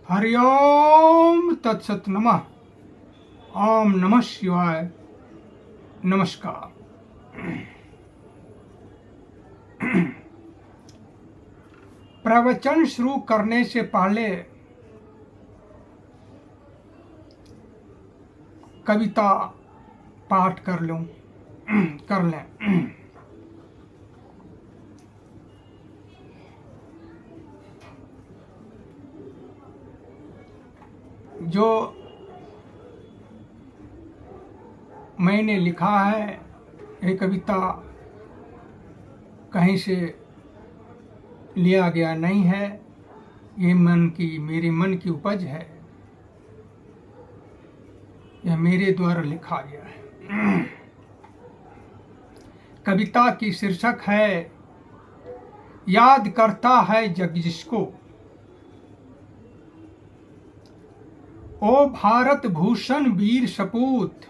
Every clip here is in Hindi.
हरि ओम तत्सत नमः। ओम नमः शिवाय। नमस्कार। प्रवचन शुरू करने से पहले कविता पाठ कर लें। जो मैंने लिखा है ये कविता कहीं से लिया गया नहीं है, ये मेरे मन की उपज है, यह मेरे द्वारा लिखा गया है। कविता की शीर्षक है याद करता है जग जिसको। ओ भारत भूषण वीर सपूत,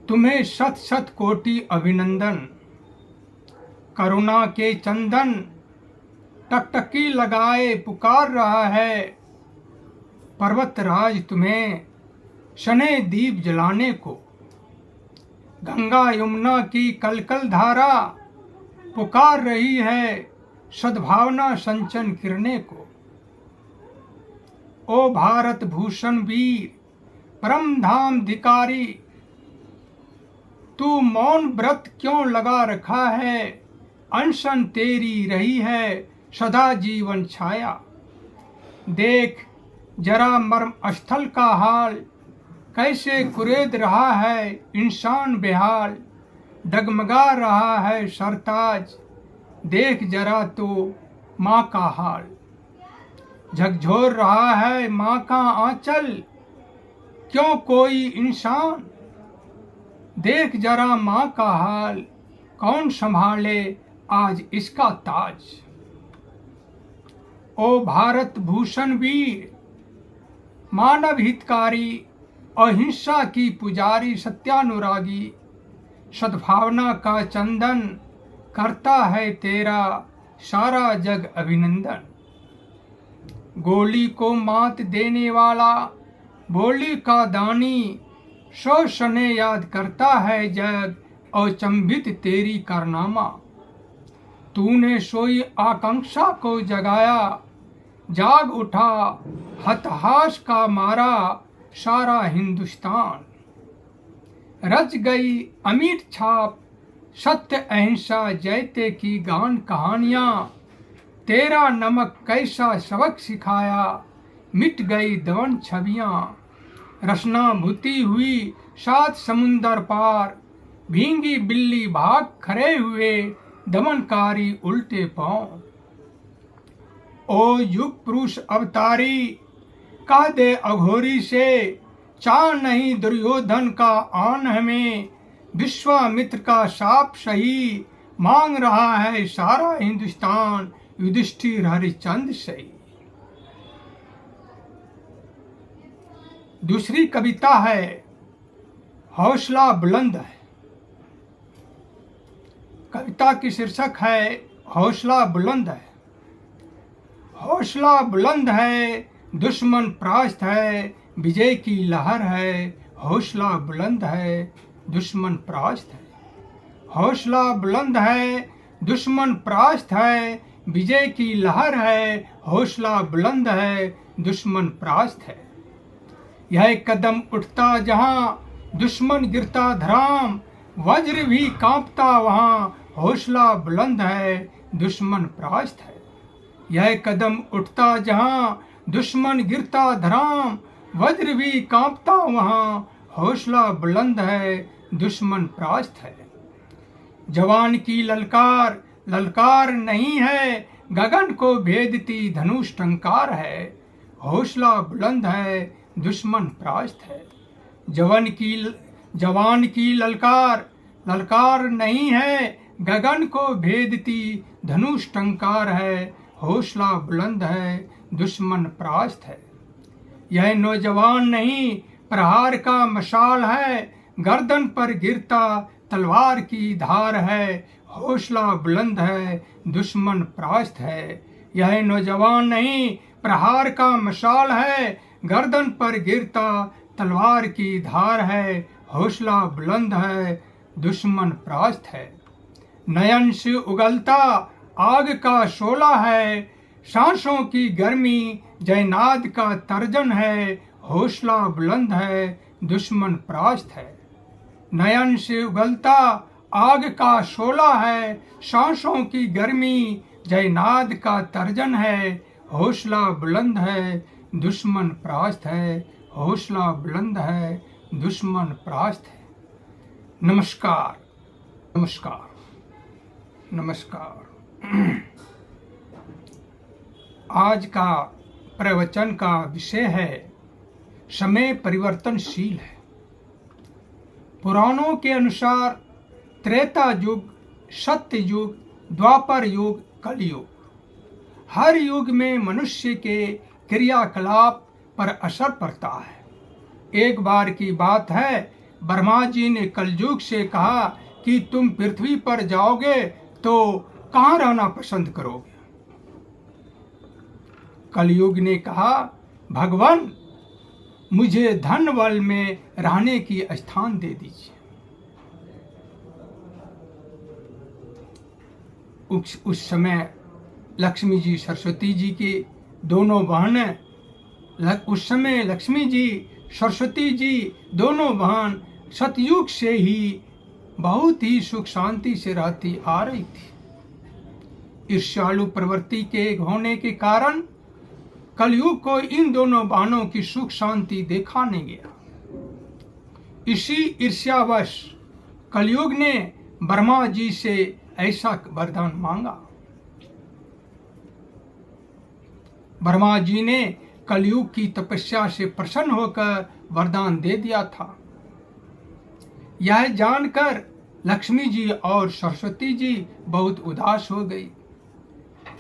तुम्हें शत शत कोटि अभिनंदन। करुणा के चंदन टकटकी लगाए पुकार रहा है पर्वतराज तुम्हें शने दीप जलाने को। गंगा यमुना की कलकल धारा पुकार रही है सद्भावना संचन किरने को। ओ भारत भूषण वीर परम धाम धिकारी, तू मौन व्रत क्यों लगा रखा है। अनशन तेरी रही है सदा जीवन छाया। देख जरा मर्म स्थल का हाल, कैसे कुरेद रहा है इंसान बेहाल। डगमगा रहा है सरताज, देख जरा तो माँ का हाल। झकझोर रहा है माँ का आंचल, क्यों कोई इंसान। देख जरा माँ का हाल, कौन संभाले आज इसका ताज। ओ भारत भूषण वीर मानव हितकारी, अहिंसा की पुजारी सत्यानुरागी। सद्भावना का चंदन करता है तेरा सारा जग अभिनंदन। गोली को मात देने वाला बोली का दानी, सौ सने याद करता है जग अचंभित तेरी कारनामा। तूने सोई आकांक्षा को जगाया, जाग उठा हताश का मारा सारा हिंदुस्तान। रच गई अमिट छाप सत्य अहिंसा जयते की गान कहानियां। तेरा नमक कैसा सबक सिखाया, मिट गई दवन छवियां। रसना भूती हुई सात समुंदर पार, भींगी बिल्ली भाग खड़े हुए दमनकारी उल्टे पांव। ओ युग पुरुष अवतारी, कह दे अघोरी से चाह नहीं दुर्योधन का आन हमें। विश्वामित्र का शाप सही मांग रहा है सारा हिंदुस्तान, युधिष्ठिर हरिश्चंद्र सही। दूसरी कविता है हौसला बुलंद है। कविता की शीर्षक है हौसला बुलंद है। हौसला बुलंद है दुश्मन परास्त है, विजय की लहर है। हौसला बुलंद है दुश्मन परास्त है। हौसला बुलंद है दुश्मन परास्त है, विजय की लहर है। हौसला बुलंद है दुश्मन परास्त है। यह कदम उठता जहां दुश्मन गिरता धराम, वज्र भी कांपता वहां। हौसला बुलंद है दुश्मन परास्त है। यह कदम उठता जहां दुश्मन गिरता धराम, वज्र भी कांपता वहां। हौसला बुलंद है दुश्मन परास्त है। जवान की ललकार ललकार नहीं है, गगन को भेदती धनुष टंकार है। हौसला बुलंद है दुश्मन परास्त है। जवान की ललकार ललकार नहीं है, गगन को भेदती धनुष टंकार है। हौसला बुलंद है दुश्मन परास्त है। यह नौजवान नहीं प्रहार का मशाल है, गर्दन पर गिरता तलवार की धार है। हौसला बुलंद है दुश्मन परास्त है। यह नौजवान नहीं प्रहार का मशाल है, गर्दन पर गिरता तलवार की धार है, हौसला बुलंद है दुश्मन परास्त है। नयन से उगलता आग का शोला है, सांसों की गर्मी जयनाद का तर्जन है, हौसला बुलंद है दुश्मन परास्त है। नयन से उगलता आग का शोला है, सांसों की गर्मी जयनाद का तर्जन है, हौसला बुलंद है दुश्मन परास्त है, हौसला बुलंद है दुश्मन परास्त है। नमस्कार नमस्कार नमस्कार। आज का प्रवचन का विषय है समय परिवर्तनशील है। पुराणों के अनुसार त्रेता युग, सत्य युग, द्वापर युग, कलयुग, हर युग में मनुष्य के क्रियाकलाप पर असर पड़ता है। एक बार की बात है, ब्रह्मा जी ने कलयुग से कहा कि तुम पृथ्वी पर जाओगे तो कहाँ रहना पसंद करोगे? कलयुग ने कहा, भगवान मुझे धन बल में रहने की स्थान दे दीजिए। उस समय लक्ष्मी जी सरस्वती जी के दोनों बहनें, उस समय लक्ष्मी जी सरस्वती जी दोनों बहन सतयुग से ही बहुत ही सुख शांति से रहती आ रही थी। ईर्ष्यालु प्रवृत्ति के होने के कारण कलयुग को इन दोनों बहनों की सुख शांति देखा नहीं गया। इसी ईर्ष्यावश कलयुग ने ब्रह्मा जी से ऐसा वरदान मांगा। ब्रह्मा जी ने कलयुग की तपस्या से प्रसन्न होकर वरदान दे दिया था। यह जानकर लक्ष्मी जी और सरस्वती जी बहुत उदास हो गई।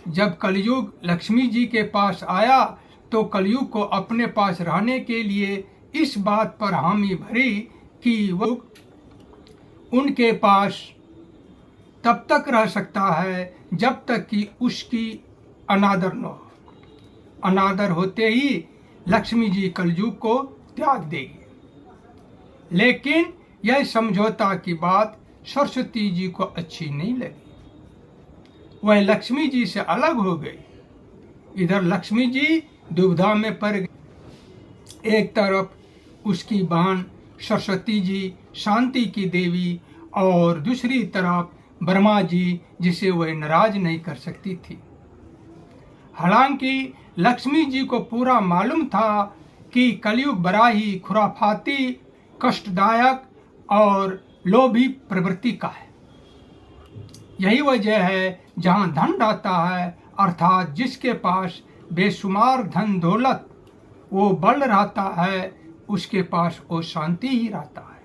जब कलयुग लक्ष्मी जी के पास आया तो कलयुग को अपने पास रहने के लिए इस बात पर हामी भरी कि वो उनके पास तब तक रह सकता है जब तक कि उसकी अनादर न हो। अनादर होते ही लक्ष्मी जी कलयुग को त्याग देगी। लेकिन यह समझौता की बात सरस्वती जी को अच्छी नहीं लगी। वह लक्ष्मी जी से अलग हो गई। इधर लक्ष्मी जी दुविधा में पड़ गई। एक तरफ उसकी बहन सरस्वती जी शांति की देवी और दूसरी तरफ ब्रह्मा जी जिसे वह नाराज नहीं कर सकती थी। हालांकि लक्ष्मी जी को पूरा मालूम था कि कलयुग बड़ा ही खुराफाती, कष्टदायक और लोभी प्रवृत्ति का है। यही वजह है जहाँ धन रहता है, अर्थात जिसके पास बेशुमार धन दौलत वो बल रहता है, उसके पास वो शांति ही रहता है,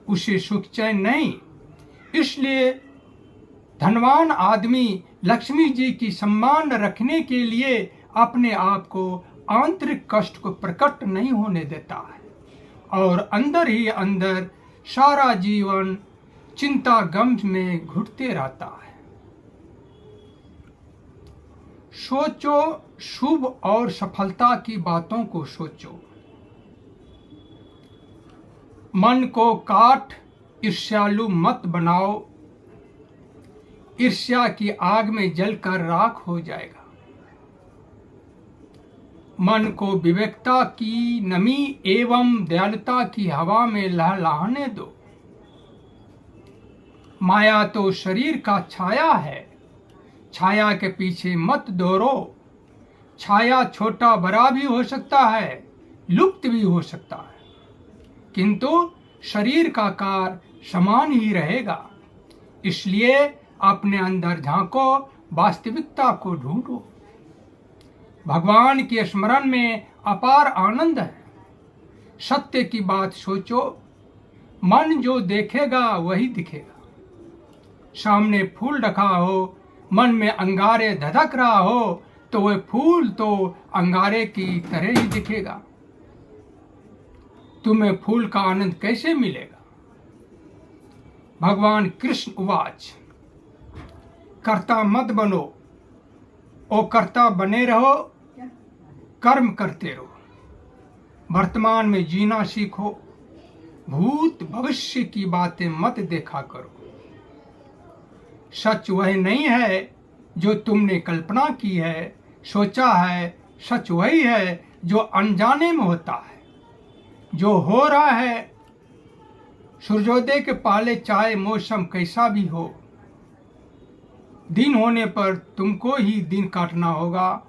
उसे सुख चैन नहीं। इसलिए धनवान आदमी लक्ष्मी जी की सम्मान रखने के लिए अपने आप को आंतरिक कष्ट को प्रकट नहीं होने देता है और अंदर ही अंदर सारा जीवन चिंता गम में घुटते रहता है। सोचो, शुभ और सफलता की बातों को सोचो। मन को काट ईर्ष्यालु मत बनाओ, ईर्ष्या की आग में जलकर राख हो जाएगा। मन को विवेकता की नमी एवं दयालुता की हवा में लहलहाने दो। माया तो शरीर का छाया है, छाया के पीछे मत दौड़ो। छाया छोटा बड़ा भी हो सकता है, लुप्त भी हो सकता है, किंतु शरीर का आकार समान ही रहेगा। इसलिए अपने अंदर झांको, वास्तविकता को ढूंढो। भगवान के स्मरण में अपार आनंद है। सत्य की बात सोचो, मन जो देखेगा वही दिखेगा। सामने फूल रखा हो, मन में अंगारे धधक रहा हो, तो वह फूल तो अंगारे की तरह ही दिखेगा। तुम्हें फूल का आनंद कैसे मिलेगा? भगवान कृष्ण उवाच, कर्ता मत बनो, ओ कर्ता बने रहो, कर्म करते रहो, वर्तमान में जीना सीखो, भूत भविष्य की बातें मत देखा करो। सच वह नहीं है जो तुमने कल्पना की है, सोचा है, सच वही है जो अनजाने में होता है। जो हो रहा है सूर्योदय के पहले, चाहे मौसम कैसा भी हो, दिन होने पर तुमको ही दिन काटना होगा,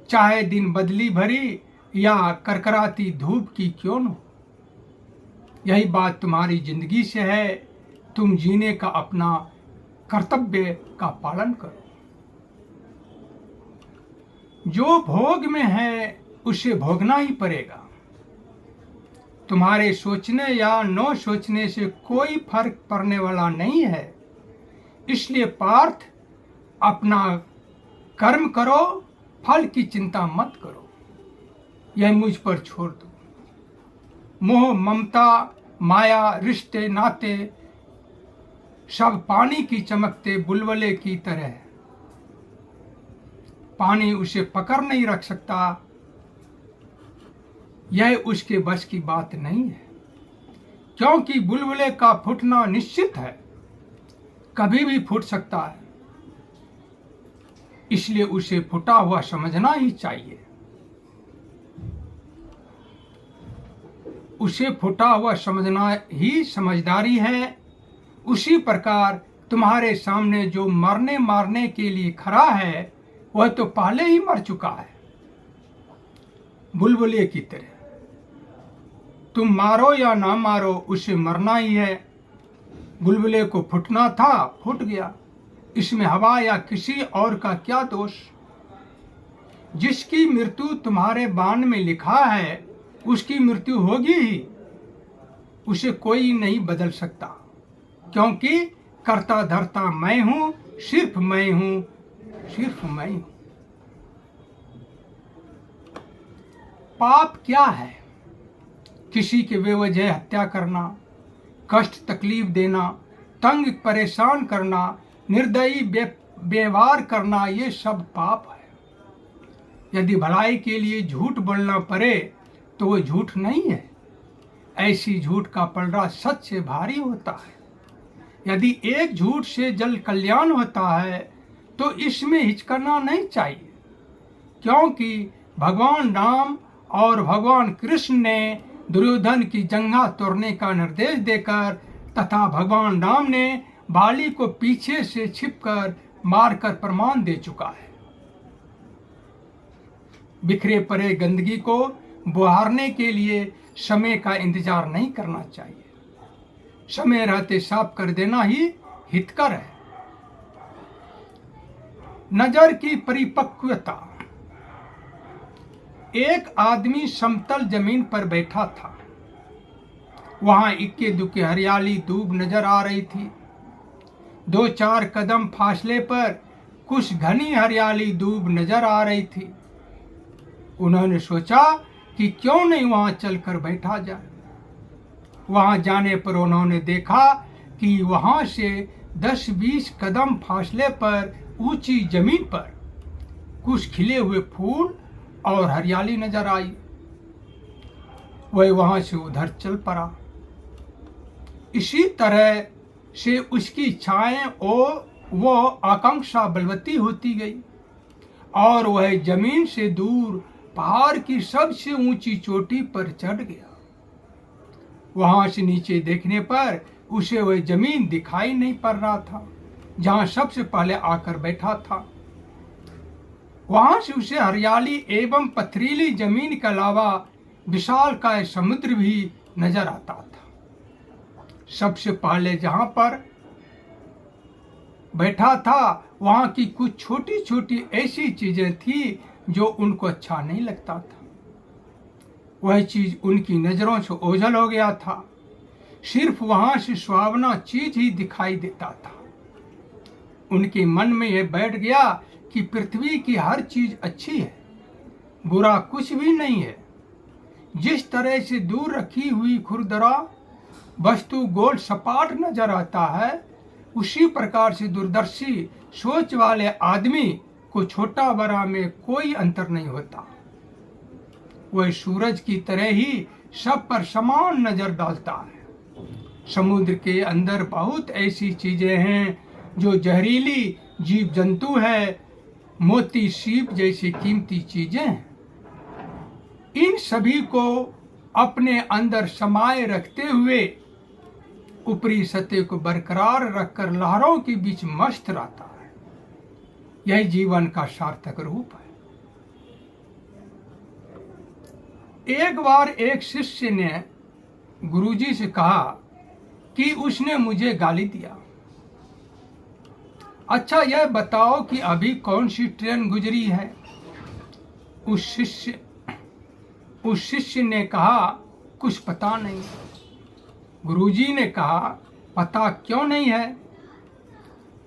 चाहे दिन बदली भरी या करकराती धूप की क्यों न हो। यही बात तुम्हारी जिंदगी से है। तुम जीने का अपना कर्तव्य का पालन करो। जो भोग में है उसे भोगना ही पड़ेगा। तुम्हारे सोचने या न सोचने से कोई फर्क पड़ने वाला नहीं है। इसलिए पार्थ, अपना कर्म करो, फल की चिंता मत करो, यह मुझ पर छोड़ दो। मोह, ममता, माया, रिश्ते नाते सब पानी की चमकते बुलबुले की तरह है। पानी उसे पकड़ नहीं रख सकता, यह उसके बस की बात नहीं है, क्योंकि बुलबुले का फूटना निश्चित है, कभी भी फूट सकता है। इसलिए उसे फूटा हुआ समझना ही चाहिए। उसे फूटा हुआ समझना ही समझदारी है। उसी प्रकार तुम्हारे सामने जो मरने मारने के लिए खड़ा है, वह तो पहले ही मर चुका है, बुलबुले की तरह। तुम मारो या ना मारो, उसे मरना ही है। बुलबुले को फूटना था, फूट गया। इसमें हवा या किसी और का क्या दोष। जिसकी मृत्यु तुम्हारे बाण में लिखा है, उसकी मृत्यु होगी ही। उसे कोई नहीं बदल सकता, क्योंकि कर्ता धर्ता मैं हूं, सिर्फ मैं हूं, सिर्फ मैं हूं। पाप क्या है? किसी के बेवजह हत्या करना, कष्ट तकलीफ देना, तंग परेशान करना, निर्दयी व्यवहार करना, ये सब पाप है। यदि भलाई के लिए झूठ बोलना पड़े तो वो झूठ नहीं है। ऐसी झूठ का पलड़ा सच से भारी होता है। यदि एक झूठ से जल कल्याण होता है तो इसमें हिचकना नहीं चाहिए, क्योंकि भगवान राम और भगवान कृष्ण ने दुर्योधन की जंघा तोड़ने का निर्देश देकर तथा भगवान राम ने बाली को पीछे से छिपकर मारकर प्रमाण दे चुका है। बिखरे पड़े गंदगी को बुहारने के लिए समय का इंतजार नहीं करना चाहिए। समय रहते साफ कर देना ही हितकर है। नजर की परिपक्वता। एक आदमी समतल जमीन पर बैठा था। वहां इक्के दुक्के हरियाली दूब नजर आ रही थी। 2-4 कदम फासले पर कुछ घनी हरियाली दूब नजर आ रही थी। उन्होंने सोचा कि क्यों नहीं वहां चलकर बैठा जाए। वहां जाने पर उन्होंने देखा कि वहां से 10-20 कदम फासले पर ऊंची जमीन पर कुछ खिले हुए फूल और हरियाली नजर आई। वह वहां से उधर चल पड़ा। इसी तरह से उसकी इच्छाएं और वो आकांक्षा बलवती होती गई और वह जमीन से दूर पहाड़ की सबसे ऊंची चोटी पर चढ़ गया। वहां से नीचे देखने पर उसे वह जमीन दिखाई नहीं पड़ रहा था जहां सबसे पहले आकर बैठा था। वहां से उसे हरियाली एवं पथरीली जमीन के अलावा विशालकाय समुद्र भी नजर आता था। सबसे पहले जहां पर बैठा था वहां की कुछ छोटी छोटी ऐसी चीजें थी जो उनको अच्छा नहीं लगता था। वह चीज उनकी नजरों से ओझल हो गया था। सिर्फ वहां से सुहावना चीज ही दिखाई देता था। उनके मन में यह बैठ गया कि पृथ्वी की हर चीज अच्छी है, बुरा कुछ भी नहीं है। जिस तरह से दूर रखी हुई खुरदरा वस्तु गोल सपाट नजर आता है, उसी प्रकार से दूरदर्शी सोच वाले आदमी को छोटा बड़ा में कोई अंतर नहीं होता। वह सूरज की तरह ही सब पर समान नजर डालता है। समुद्र के अंदर बहुत ऐसी चीजें हैं जो जहरीली जीव जंतु है, मोती सीप जैसी कीमती चीजें हैं। इन सभी को अपने अंदर समाये रखते हुए ऊपरी सत्य को बरकरार रखकर लहरों के बीच मस्त रहता है। यही जीवन का सार्थक रूप है। एक बार एक शिष्य ने गुरुजी से कहा कि उसने मुझे गाली दिया। अच्छा, यह बताओ कि अभी कौन सी ट्रेन गुजरी है? उस शिष्य ने कहा, कुछ पता नहीं। गुरुजी ने कहा, पता क्यों नहीं है?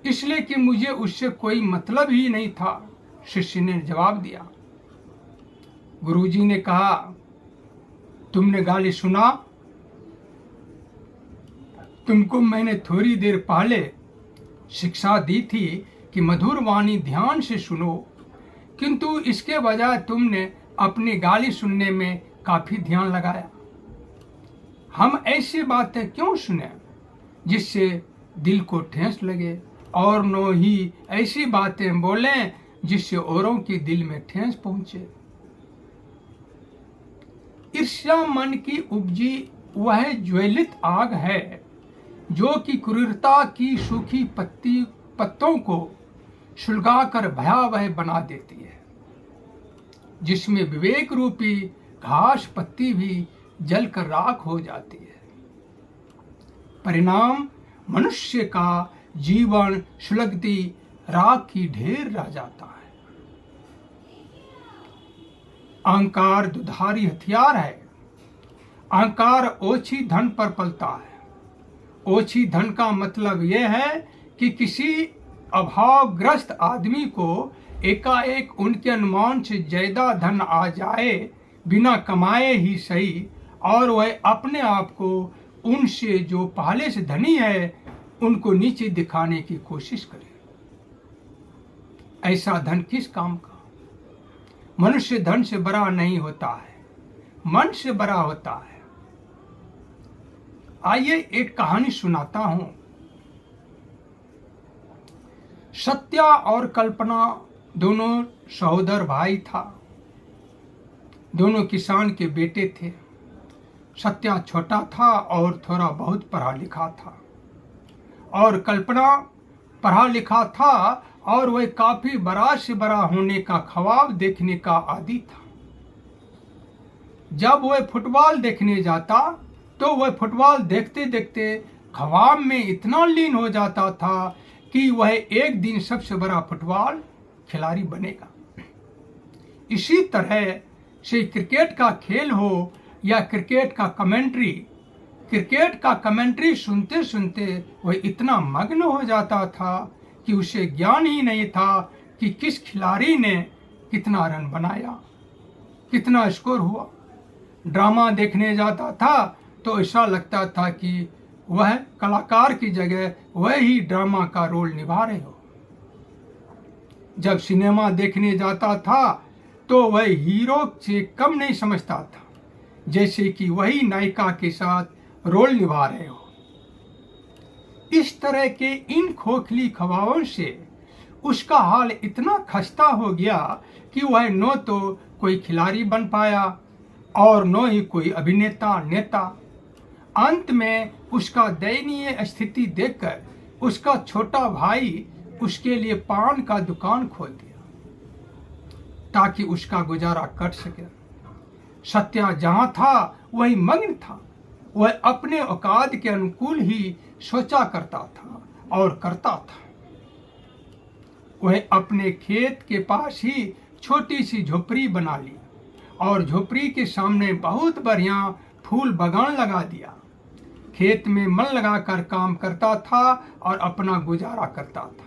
इसलिए कि मुझे उससे कोई मतलब ही नहीं था, शिष्य ने जवाब दिया। गुरुजी ने कहा, तुमने गाली सुना? तुमको मैंने थोड़ी देर पहले शिक्षा दी थी कि मधुर वाणी ध्यान से सुनो, किंतु इसके बजाय तुमने अपनी गाली सुनने में काफी ध्यान लगाया। हम ऐसी बातें क्यों सुने जिससे दिल को ठेस लगे, और न ही ऐसी बातें बोलें जिससे औरों के दिल में ठेस पहुंचे। ईर्ष्या मन की उपजी वह ज्वलित आग है जो कि क्रूरता की सूखी पत्तों को सुलगाकर भयावह बना देती है, जिसमें विवेक रूपी घास पत्ती भी जलकर राख हो जाती है। परिणाम मनुष्य का जीवन सुलगती राख की ढेर रह जाता है। अहंकार दुधारी हथियार है। अहंकार ओछी धन पर पलता है। ओछी धन का मतलब यह है कि किसी अभावग्रस्त आदमी को एकाएक उनके अनुमान से ज्यादा धन आ जाए, बिना कमाए ही सही, और वह अपने आप को उनसे जो पहले से धनी है उनको नीचे दिखाने की कोशिश करे। ऐसा धन किस काम का? मनुष्य धन से बड़ा नहीं होता है, मन से बड़ा होता है। आइए एक कहानी सुनाता हूं। सत्या और कल्पना दोनों सहोदर भाई था। दोनों किसान के बेटे थे। सत्या छोटा था और थोड़ा बहुत पढ़ा लिखा था, और कल्पना पढ़ा लिखा था और वह काफी बड़ा से बड़ा होने का ख्वाब देखने का आदी था। जब वह फुटबॉल देखने जाता तो वह फुटबॉल देखते देखते ख्वाब में इतना लीन हो जाता था कि वह एक दिन सबसे बड़ा फुटबॉल खिलाड़ी बनेगा। इसी तरह से क्रिकेट का खेल हो या क्रिकेट का कमेंट्री सुनते सुनते वह इतना मग्न हो जाता था कि उसे ज्ञान ही नहीं था कि किस खिलाड़ी ने कितना रन बनाया, कितना स्कोर हुआ। ड्रामा देखने जाता था तो ऐसा लगता था कि वह कलाकार की जगह वह ही ड्रामा का रोल निभा रहे हो। जब सिनेमा देखने जाता था तो वह हीरो से कम नहीं समझता था, जैसे कि वही नायिका के साथ रोल निभा रहे हो। इस तरह के इन खोखली ख्वाबों से उसका हाल इतना खस्ता हो गया कि वह न तो कोई खिलाड़ी बन पाया और न ही कोई अभिनेता नेता। अंत में उसका दयनीय स्थिति देखकर उसका छोटा भाई उसके लिए पान का दुकान खोल दिया ताकि उसका गुजारा कट सके। सत्या जहां था वही मग्न था। वह अपने औकात के अनुकूल ही सोचा करता था और करता था। वह अपने खेत के पास ही छोटी सी झोपड़ी बना ली और झोपड़ी के सामने बहुत बढ़िया फूल बागान लगा दिया। खेत में मन लगाकर काम करता था और अपना गुजारा करता था।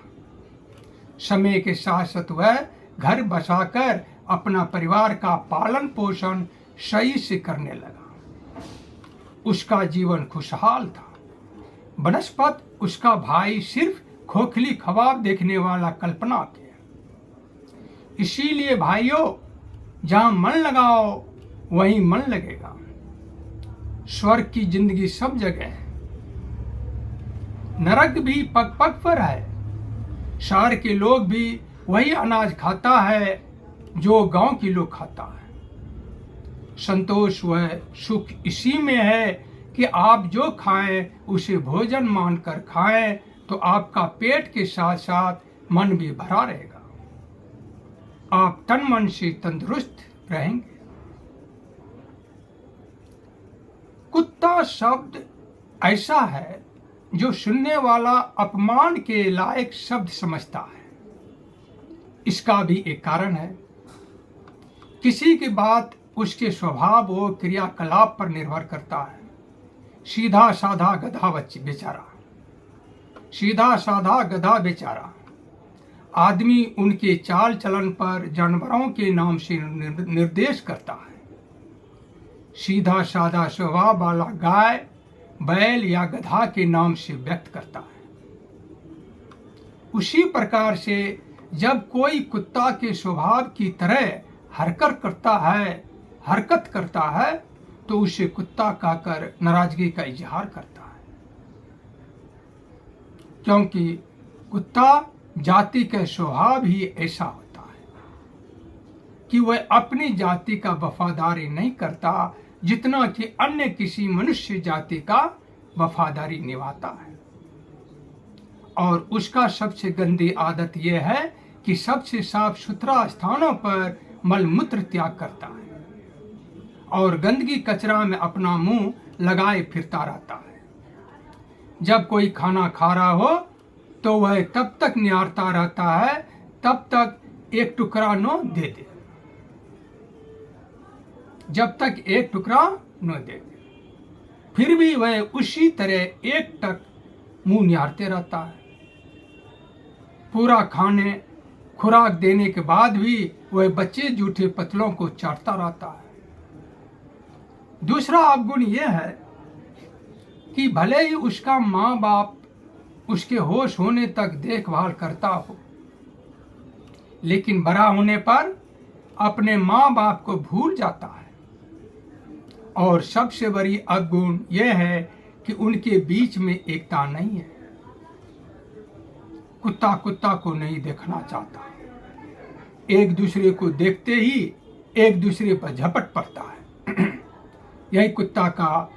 समय के साथ साथ वह घर बसाकर अपना परिवार का पालन पोषण सही से करने लगा। उसका जीवन खुशहाल था। बनस्पत उसका भाई सिर्फ खोखली ख्वाब देखने वाला कल्पना थे। इसीलिए भाइयों, जहां मन लगाओ वहीं मन लगेगा। स्वर्ग की जिंदगी सब जगह है, नरक भी पग पग पर है। शहर के लोग भी वही अनाज खाता है जो गांव के लोग खाता है। संतोष व सुख इसी में है कि आप जो खाएं उसे भोजन मानकर खाएं, तो आपका पेट के साथ साथ मन भी भरा रहेगा। आप तन मन से तंदुरुस्त रहेंगे। कुत्ता शब्द ऐसा है जो सुनने वाला अपमान के लायक शब्द समझता है। इसका भी एक कारण है। किसी की बात उसके स्वभाव व क्रियाकलाप पर निर्भर करता है। सीधा साधा गधा बेचारा, सीधा साधा गधा बेचारा आदमी उनके चाल चलन पर जानवरों के नाम से निर्देश करता है। सीधा साधा स्वभाव वाला गाय, बैल या गधा के नाम से व्यक्त करता है। उसी प्रकार से जब कोई कुत्ता के स्वभाव की तरह हरकत करता है तो उसे कुत्ता कहकर नाराजगी का इजहार करता है, क्योंकि कुत्ता जाति का स्वभाव ही ऐसा होता है कि वह अपनी जाति का वफादारी नहीं करता जितना कि अन्य किसी मनुष्य जाति का वफादारी निभाता है। और उसका सबसे गंदी आदत यह है कि सबसे साफ सुथरा स्थानों पर मलमूत्र त्याग करता है और गंदगी कचरा में अपना मुंह लगाए फिरता रहता है। जब कोई खाना खा रहा हो तो वह तब तक निहारता रहता है तब तक एक टुकड़ा न दे दे, जब तक एक टुकड़ा न दे दे। फिर भी वह उसी तरह एक टक मुंह निहारते रहता है। पूरा खाने खुराक देने के बाद भी वह बच्चे जूठे पतलों को चाटता रहता है। दूसरा अवगुण यह है कि भले ही उसका माँ बाप उसके होश होने तक देखभाल करता हो, लेकिन बड़ा होने पर अपने माँ बाप को भूल जाता है। और सबसे बड़ी अवगुण यह है कि उनके बीच में एकता नहीं है। कुत्ता कुत्ता को नहीं देखना चाहता, एक दूसरे को देखते ही एक दूसरे पर झपट पड़ता है। यही कुत्ता का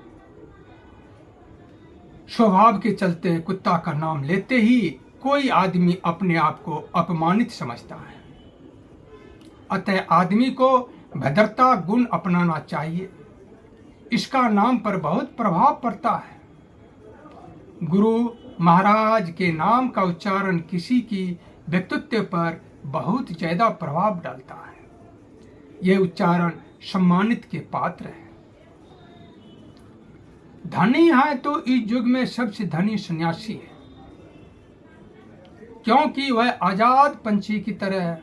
स्वभाव के चलते कुत्ता का नाम लेते ही कोई आदमी अपने आप को अपमानित समझता है। अतः आदमी को भद्रता गुण अपनाना चाहिए। इसका नाम पर बहुत प्रभाव पड़ता है। गुरु महाराज के नाम का उच्चारण किसी की व्यक्तित्व पर बहुत ज्यादा प्रभाव डालता है। यह उच्चारण सम्मानित के पात्र है। धनी है तो इस युग में सबसे धनी सन्यासी है, क्योंकि वह आजाद पंछी की तरह है।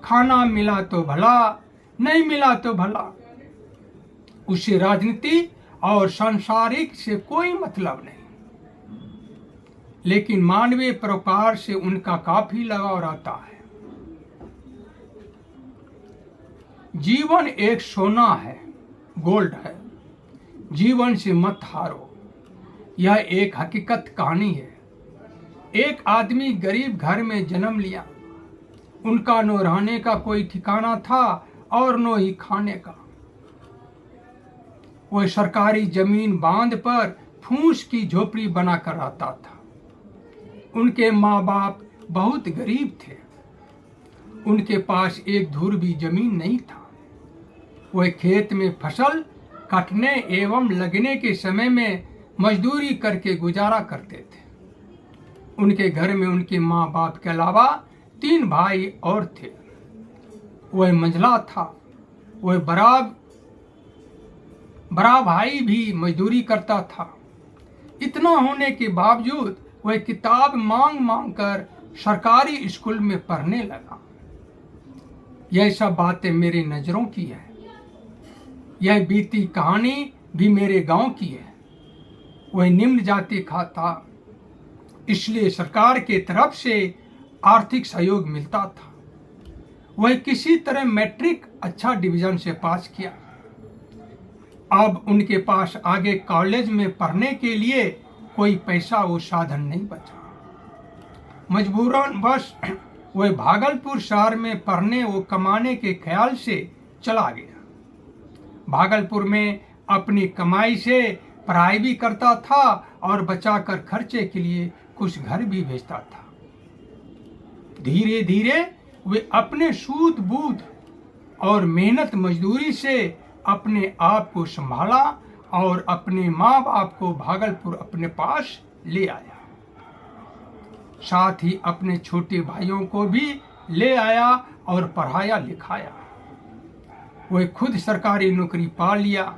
खाना मिला तो भला, नहीं मिला तो भला। उसे राजनीति और सांसारिक से कोई मतलब नहीं, लेकिन मानवीय परोपकार से उनका काफी लगाव रहता है। जीवन एक सोना है, गोल्ड है। जीवन से मत हारो, यह एक हकीकत कहानी है। एक आदमी गरीब घर में जन्म लिया। उनका न रहने का कोई ठिकाना था और न ही खाने का। वह सरकारी जमीन बांध पर फूस की झोपड़ी बनाकर रहता था। उनके माँ बाप बहुत गरीब थे। उनके पास एक धूर भी जमीन नहीं था। वह खेत में फसल काटने एवं लगने के समय में मजदूरी करके गुजारा करते थे। उनके घर में उनके माँ बाप के अलावा 3 भाई और थे। वह मंझला था। वह बड़ा भाई भी मजदूरी करता था। इतना होने के बावजूद वह किताब मांग मांग कर सरकारी स्कूल में पढ़ने लगा। यह सब बातें मेरी नजरों की है। यह बीती कहानी भी मेरे गांव की है। वह निम्न जाति का था, इसलिए सरकार के तरफ से आर्थिक सहयोग मिलता था। वह किसी तरह मैट्रिक अच्छा डिवीजन से पास किया। अब उनके पास आगे कॉलेज में पढ़ने के लिए कोई पैसा वो साधन नहीं बचा। मजबूरन बस वह भागलपुर शहर में पढ़ने व कमाने के ख्याल से चला गया। भागलपुर में अपनी कमाई से पढ़ाई भी करता था और बचाकर खर्चे के लिए कुछ घर भी भेजता था। धीरे धीरे वे अपने सूद बूद और मेहनत मजदूरी से अपने आप को संभाला और अपने माँ बाप को भागलपुर अपने पास ले आया। साथ ही अपने छोटे भाइयों को भी ले आया और पढ़ाया लिखाया। वह खुद सरकारी नौकरी पा लिया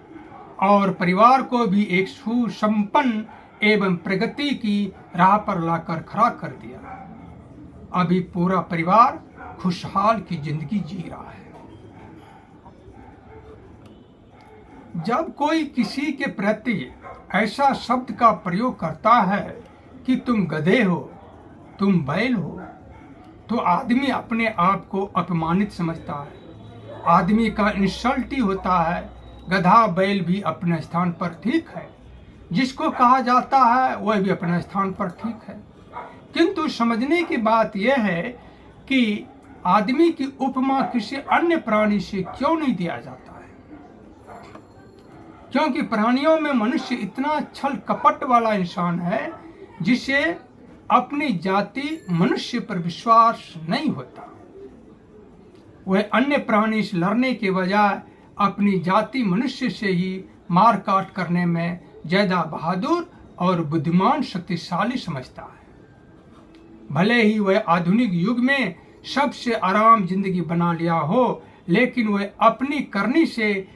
और परिवार को भी एक सुसंपन्न एवं प्रगति की राह पर लाकर खड़ा कर दिया। अभी पूरा परिवार खुशहाल की जिंदगी जी रहा है। जब कोई किसी के प्रति ऐसा शब्द का प्रयोग करता है कि तुम गधे हो, तुम बैल हो, तो आदमी अपने आप को अपमानित समझता है। आदमी का इंसल्ट ही होता है। गधा बैल भी अपने स्थान पर ठीक है, जिसको कहा जाता है वह भी अपने स्थान पर ठीक है। किंतु समझने की बात यह है कि आदमी की उपमा किसी अन्य प्राणी से क्यों नहीं दिया जाता है, क्योंकि प्राणियों में मनुष्य इतना छल कपट वाला इंसान है जिसे अपनी जाति मनुष्य पर विश्वास नहीं होता। वह अन्य प्राणी से लड़ने के बजाय अपनी जाति मनुष्य से ही मार काट करने में ज्यादा बहादुर और बुद्धिमान शक्तिशाली समझता है। भले ही वह आधुनिक युग में सबसे आराम जिंदगी बना लिया हो, लेकिन वह अपनी करनी से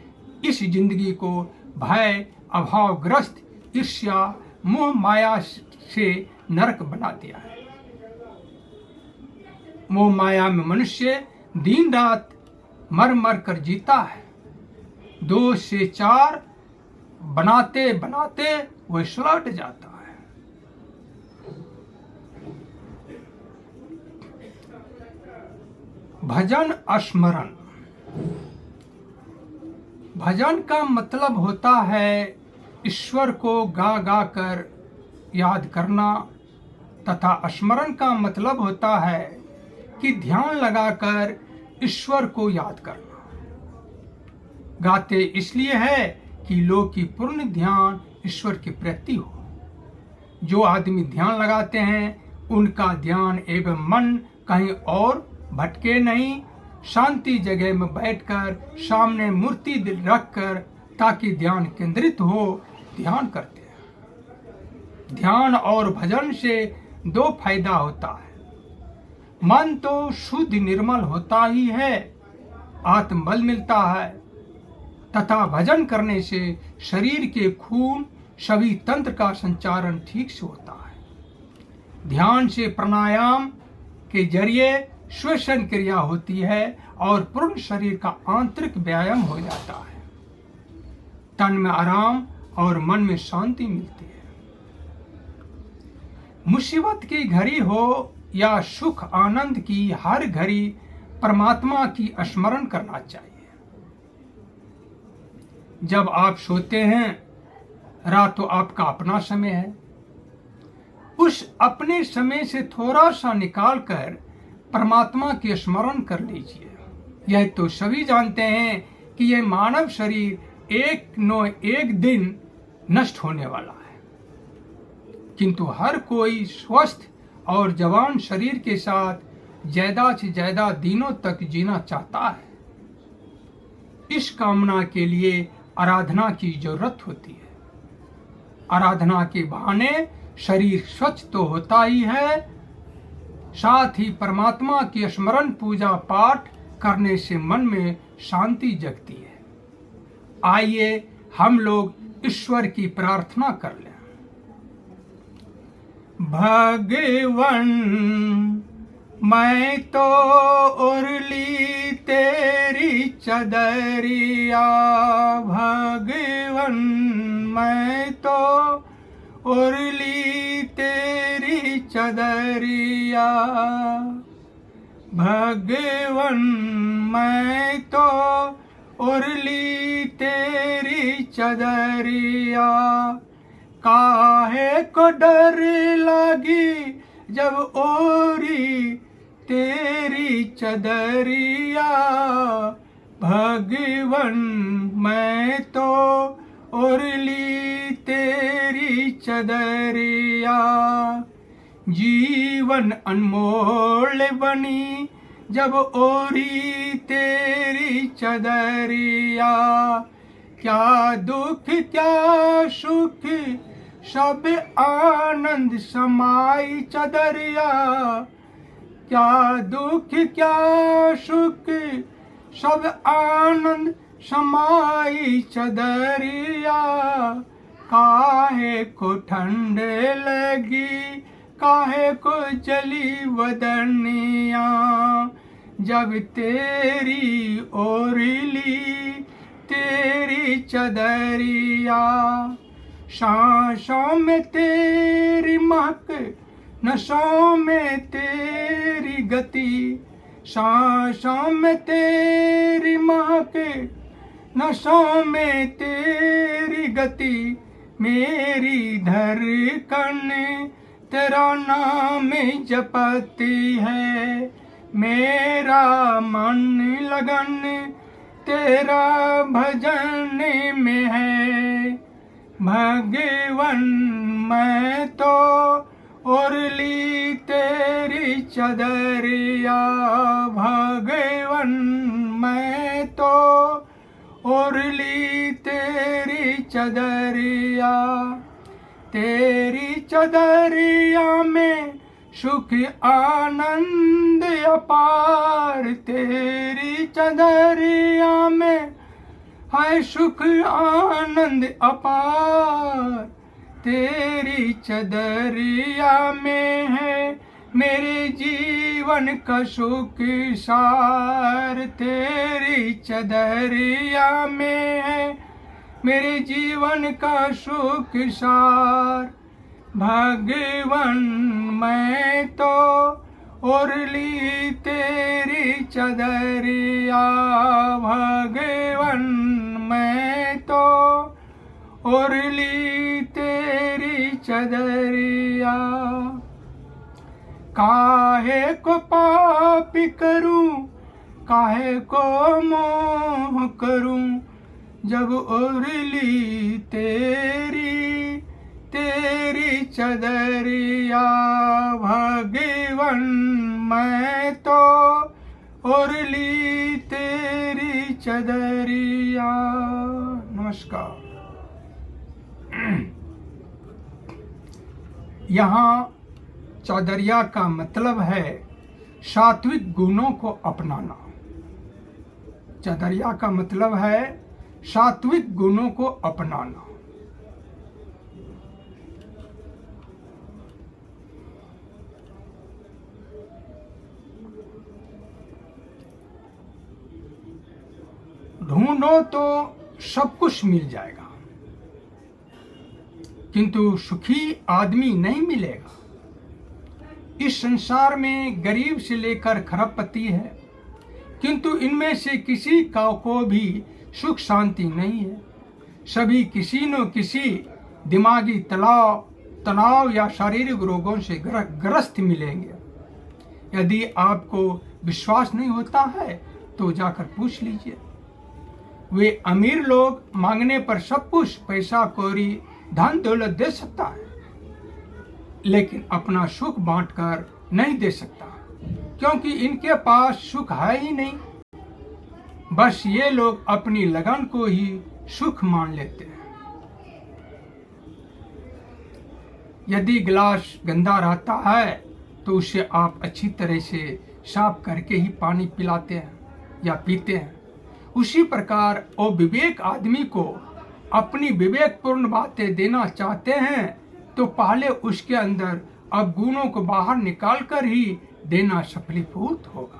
इस जिंदगी को भय, अभावग्रस्त, ईर्ष्या, मोह माया से नरक बना दिया है। मोह माया में मनुष्य दिन रात मर मर कर जीता है। 2 से 4 बनाते बनाते वह सुलट जाता है। भजन स्मरण। भजन का मतलब होता है ईश्वर को गा गा कर याद करना, तथा स्मरण का मतलब होता है कि ध्यान लगाकर ईश्वर को याद करना। गाते इसलिए है कि लोग की पूर्ण ध्यान ईश्वर के प्रति हो। जो आदमी ध्यान लगाते हैं उनका ध्यान एवं मन कहीं और भटके नहीं। शांति जगह में बैठकर सामने मूर्ति रखकर ताकि ध्यान केंद्रित हो ध्यान करते हैं। ध्यान और भजन से 2 फायदा होता है। मन तो शुद्ध निर्मल होता ही है, आत्मबल मिलता है, तथा भजन करने से शरीर के खून सभी तंत्र का संचारण ठीक से होता है। ध्यान से प्राणायाम के जरिए श्वसन क्रिया होती है और पूर्ण शरीर का आंतरिक व्यायाम हो जाता है। तन में आराम और मन में शांति मिलती है। मुसीबत की घड़ी हो या सुख आनंद की, हर घड़ी परमात्मा की स्मरण करना चाहिए। जब आप सोते हैं, रात तो आपका अपना समय है। उस अपने समय से थोड़ा सा निकालकर परमात्मा की स्मरण कर लीजिए। यह तो सभी जानते हैं कि यह मानव शरीर एक दिन नष्ट होने वाला है, किंतु हर कोई स्वस्थ और जवान शरीर के साथ ज्यादा से ज्यादा दिनों तक जीना चाहता है। इस कामना के लिए आराधना की जरूरत होती है। आराधना के बहाने शरीर स्वच्छ तो होता ही है, साथ ही परमात्मा की स्मरण पूजा पाठ करने से मन में शांति जगती है। आइए हम लोग ईश्वर की प्रार्थना कर लें। भगवन मैं तो उरली तेरी चदरिया, भगवन मैं तो उरली तेरी चदरिया, भगवन मैं तो उरली तेरी चदरिया, काहे को डर लगी जब ओरी तेरी चदरिया। भगवन मैं तो उरली तेरी चदरिया, जीवन अनमोल बनी जब ओरी तेरी चदरिया। क्या दुख क्या सुख सब आनंद समाई चदरिया, क्या दुख क्या सुख सब आनंद समाई चदरिया। काहे को ठंड लगी काहे को जली बदनिया, जब तेरी ओरली तेरी चदरिया। सांसों में तेरी महक नशों में तेरी गति, सांसों में तेरी महक नशों में तेरी गति। मेरी धड़कन तेरा नाम जपती है, मेरा मन लगन तेरा भजन में है। भगवन मैं तो उरली तेरी चदरिया, भगवन मैं तो उरली तेरी चदरिया। तेरी चदरिया में सुख आनंद अपार, तेरी चदरिया में है सुख आनंद अपार। तेरी चदरिया में है मेरे जीवन का सुख सार, तेरी चदरिया में है मेरे जीवन का सुख सार। भगवन मैं तो उरली तेरी चदरिया, भगवन मैं तो उरली तेरी चदरिया। काहे को पाप करूं काहे को मोह करूं, जब उरली तेरी तेरी चदरिया। भगवन मैं तो उरली तेरी चदरिया। नमस्कार। यहाँ चदरिया का मतलब है सात्विक गुणों को अपनाना। चदरिया का मतलब है सात्विक गुणों को अपनाना। ढूंढो तो सब कुछ मिल जाएगा, किंतु सुखी आदमी नहीं मिलेगा। इस संसार में गरीब से लेकर खरबपति है, किंतु इनमें से किसी का को भी सुख शांति नहीं है। सभी किसी न किसी दिमागी तनाव या शारीरिक रोगों से ग्रस्त मिलेंगे। यदि आपको विश्वास नहीं होता है तो जाकर पूछ लीजिए। वे अमीर लोग मांगने पर सब कुछ पैसा कौड़ी धन दौलत दे सकता है, लेकिन अपना सुख बांटकर नहीं दे सकता, क्योंकि इनके पास सुख है ही नहीं। बस ये लोग अपनी लगन को ही सुख मान लेते हैं। यदि गिलास गंदा रहता है तो उसे आप अच्छी तरह से साफ करके ही पानी पिलाते हैं या पीते हैं। उसी प्रकार अविवेक आदमी को अपनी विवेकपूर्ण बातें देना चाहते हैं तो पहले उसके अंदर अवगुणों को बाहर निकालकर ही देना सफलीभूत होगा।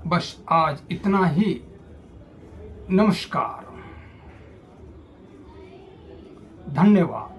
बस आज इतना ही। नमस्कार। धन्यवाद।